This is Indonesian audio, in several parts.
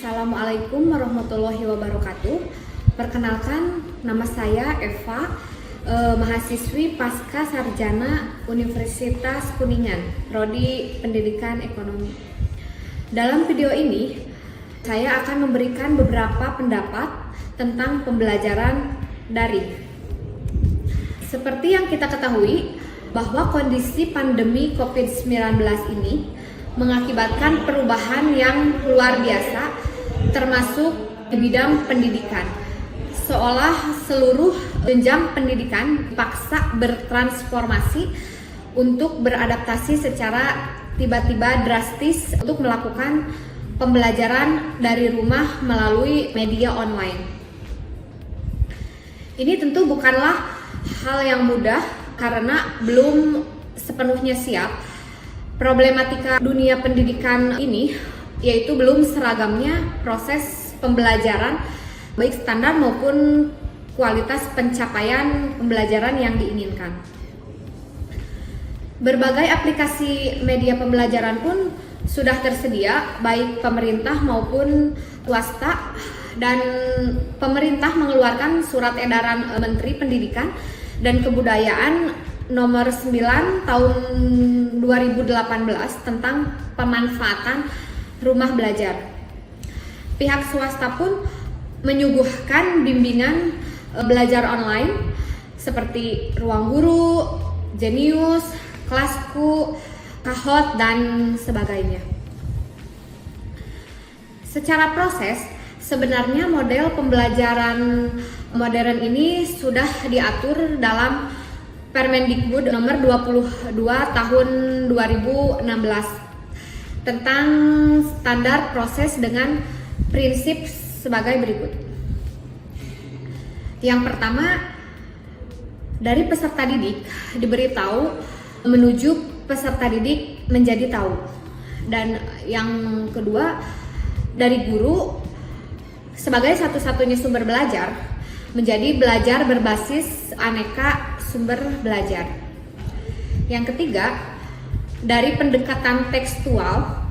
Assalamualaikum warahmatullahi wabarakatuh. Perkenalkan, nama saya Eva, mahasiswi Pasca Sarjana Universitas Kuningan, Prodi Pendidikan Ekonomi. Dalam video ini, saya akan memberikan beberapa pendapat tentang pembelajaran daring. Seperti yang kita ketahui, bahwa kondisi pandemi COVID-19 ini mengakibatkan perubahan yang luar biasa, termasuk di bidang pendidikan. Seolah seluruh jenjang pendidikan dipaksa bertransformasi untuk beradaptasi secara tiba-tiba drastis untuk melakukan pembelajaran dari rumah melalui media online. Ini tentu bukanlah hal yang mudah karena belum sepenuhnya siap. Problematika dunia pendidikan ini yaitu belum seragamnya proses pembelajaran, baik standar maupun kualitas pencapaian pembelajaran yang diinginkan. Berbagai aplikasi media pembelajaran pun sudah tersedia, baik pemerintah maupun swasta, dan pemerintah mengeluarkan surat edaran Menteri Pendidikan dan Kebudayaan nomor 9 tahun 2018 tentang pemanfaatan rumah belajar. Pihak swasta pun menyuguhkan bimbingan belajar online seperti Ruang Guru, Jenius, Kelasku, Kahoot, dan sebagainya. Secara proses, sebenarnya model pembelajaran modern ini sudah diatur dalam Permendikbud nomor 22 tahun 2016 tentang standar proses dengan prinsip sebagai berikut. Yang pertama, dari peserta didik diberitahu menuju peserta didik menjadi tahu. Dan yang kedua, dari guru sebagai satu-satunya sumber belajar menjadi belajar berbasis aneka sumber belajar. Yang ketiga, dari pendekatan tekstual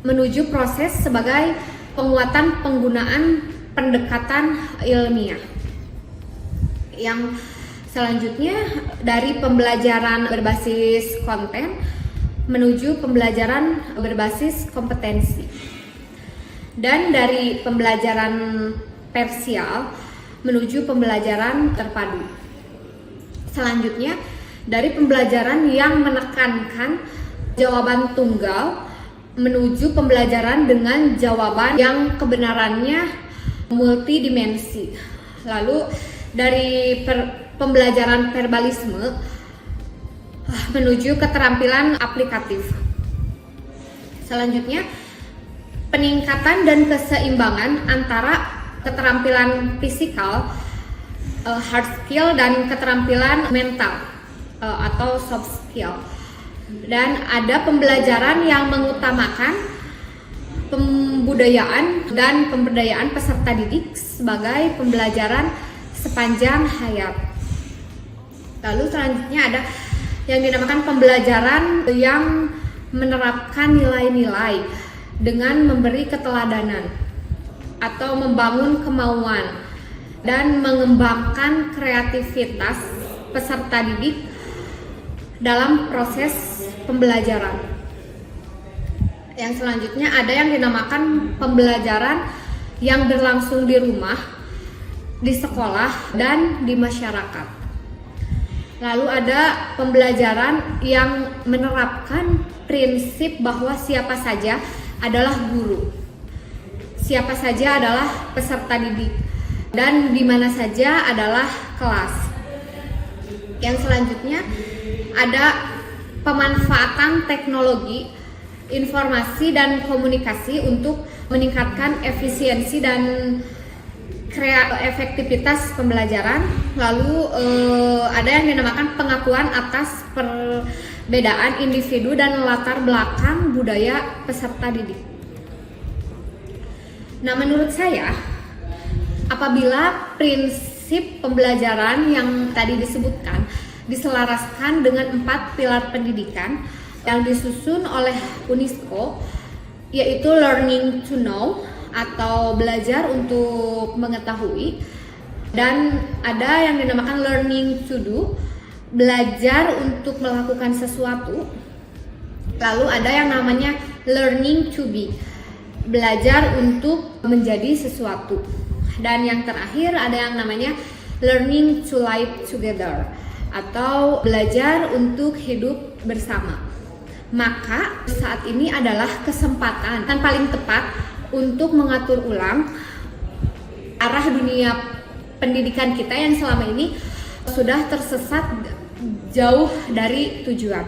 menuju proses sebagai penguatan penggunaan pendekatan ilmiah. Yang selanjutnya, dari pembelajaran berbasis konten menuju pembelajaran berbasis kompetensi. Dan dari pembelajaran parsial menuju pembelajaran terpadu. Selanjutnya, dari pembelajaran yang menekankan jawaban tunggal menuju pembelajaran dengan jawaban yang kebenarannya multidimensi. Lalu dari pembelajaran verbalisme menuju keterampilan aplikatif. Selanjutnya, peningkatan dan keseimbangan antara keterampilan fisikal, hard skill, dan keterampilan mental atau soft skill. Dan ada pembelajaran yang mengutamakan pembudayaan dan pemberdayaan peserta didik sebagai pembelajaran sepanjang hayat. Lalu selanjutnya ada yang dinamakan pembelajaran yang menerapkan nilai-nilai dengan memberi keteladanan atau membangun kemauan dan mengembangkan kreativitas peserta didik dalam proses pembelajaran. Yang selanjutnya ada yang dinamakan pembelajaran yang berlangsung di rumah, di sekolah, dan di masyarakat. Lalu ada pembelajaran yang menerapkan prinsip bahwa siapa saja adalah guru, siapa saja adalah peserta didik, dan di mana saja adalah kelas. Yang selanjutnya ada pemanfaatan teknologi, informasi, dan komunikasi untuk meningkatkan efisiensi dan efektivitas pembelajaran. Lalu ada yang dinamakan pengakuan atas perbedaan individu dan latar belakang budaya peserta didik. Nah, menurut saya, apabila prinsip pembelajaran yang tadi disebutkan diselaraskan dengan 4 pilar pendidikan yang disusun oleh UNESCO, yaitu learning to know, atau belajar untuk mengetahui, dan ada yang dinamakan learning to do, belajar untuk melakukan sesuatu. Lalu ada yang namanya learning to be, belajar untuk menjadi sesuatu. Dan yang terakhir ada yang namanya learning to live together, atau belajar untuk hidup bersama. Maka saat ini adalah kesempatan yang paling tepat untuk mengatur ulang arah dunia pendidikan kita yang selama ini sudah tersesat jauh dari tujuan.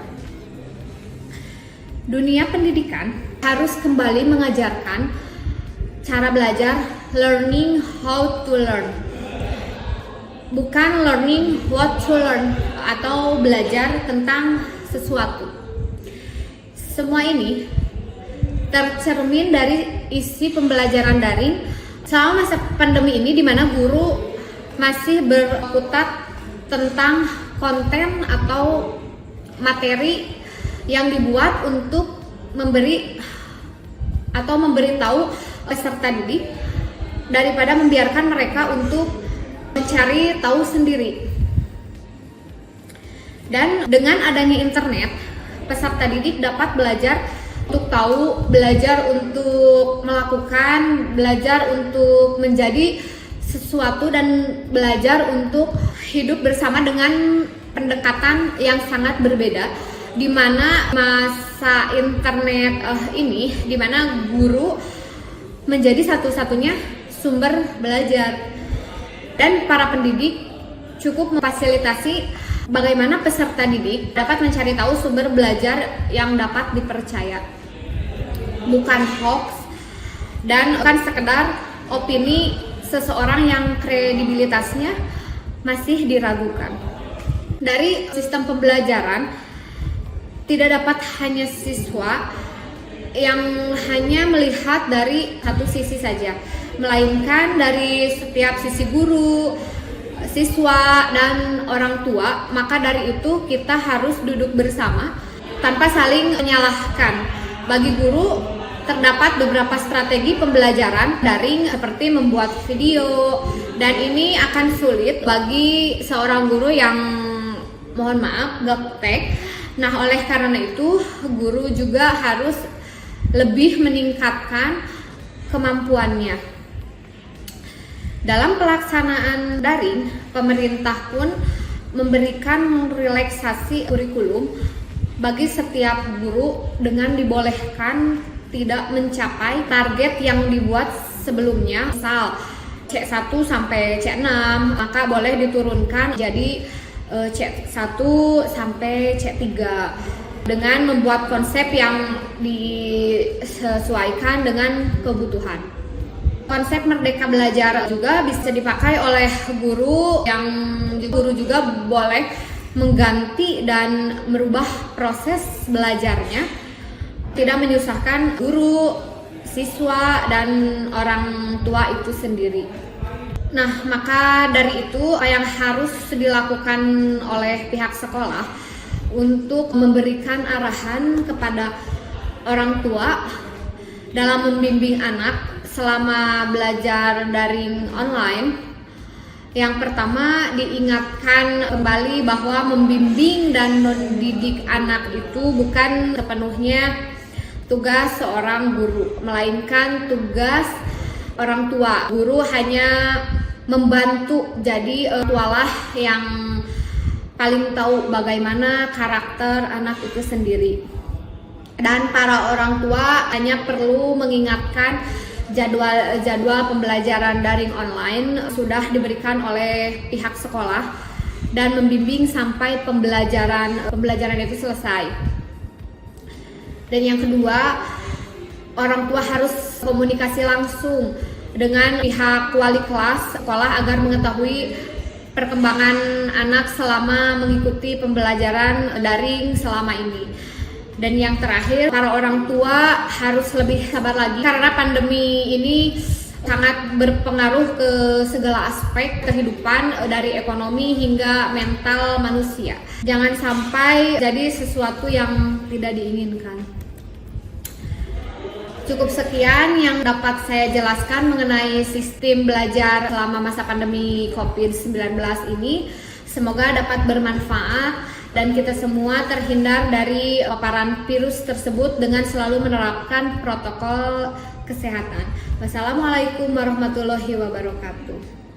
Dunia pendidikan harus kembali mengajarkan cara belajar, learning how to learn, bukan learning what to learn, atau belajar tentang sesuatu. Semua ini tercermin dari isi pembelajaran daring selama masa pandemi ini, di mana guru masih berkutat tentang konten atau materi yang dibuat untuk memberi atau memberitahu peserta didik daripada membiarkan mereka untuk mencari tahu sendiri. Dan dengan adanya internet, peserta didik dapat belajar untuk tahu, belajar untuk melakukan, belajar untuk menjadi sesuatu, dan belajar untuk hidup bersama dengan pendekatan yang sangat berbeda, di mana masa internet ini, di mana guru menjadi satu-satunya sumber belajar, dan para pendidik cukup memfasilitasi bagaimana peserta didik dapat mencari tahu sumber belajar yang dapat dipercaya, bukan hoax dan bukan sekedar opini seseorang yang kredibilitasnya masih diragukan. Dari sistem pembelajaran tidak dapat hanya siswa yang hanya melihat dari satu sisi saja, melainkan dari setiap sisi guru, siswa, dan orang tua. Maka dari itu kita harus duduk bersama tanpa saling menyalahkan. Bagi guru terdapat beberapa strategi pembelajaran daring seperti membuat video, dan ini akan sulit bagi seorang guru yang, mohon maaf, gaptek. Nah, oleh karena itu guru juga harus lebih meningkatkan kemampuannya. Dalam pelaksanaan daring, pemerintah pun memberikan relaksasi kurikulum bagi setiap guru dengan dibolehkan tidak mencapai target yang dibuat sebelumnya. Misal C1 sampai C6, maka boleh diturunkan jadi C1 sampai C3 dengan membuat konsep yang disesuaikan dengan kebutuhan. Konsep merdeka belajar juga bisa dipakai oleh guru, yang guru juga boleh mengganti dan merubah proses belajarnya, tidak menyusahkan guru, siswa, dan orang tua itu sendiri. Nah, maka dari itu yang harus dilakukan oleh pihak sekolah untuk memberikan arahan kepada orang tua dalam membimbing anak selama belajar daring online. Yang pertama, diingatkan kembali bahwa membimbing dan mendidik anak itu bukan sepenuhnya tugas seorang guru, melainkan tugas orang tua. Guru hanya membantu, jadi tualah yang paling tahu bagaimana karakter anak itu sendiri. Dan para orang tua hanya perlu mengingatkan jadwal pembelajaran daring online sudah diberikan oleh pihak sekolah dan membimbing sampai pembelajaran itu selesai. Dan yang kedua, orang tua harus komunikasi langsung dengan pihak wali kelas sekolah agar mengetahui perkembangan anak selama mengikuti pembelajaran daring selama ini. Dan yang terakhir, para orang tua harus lebih sabar lagi karena pandemi ini sangat berpengaruh ke segala aspek kehidupan, dari ekonomi hingga mental manusia. Jangan sampai jadi sesuatu yang tidak diinginkan. Cukup sekian yang dapat saya jelaskan mengenai sistem belajar selama masa pandemi COVID-19 ini. Semoga dapat bermanfaat dan kita semua terhindar dari paparan virus tersebut dengan selalu menerapkan protokol kesehatan. Wassalamualaikum warahmatullahi wabarakatuh.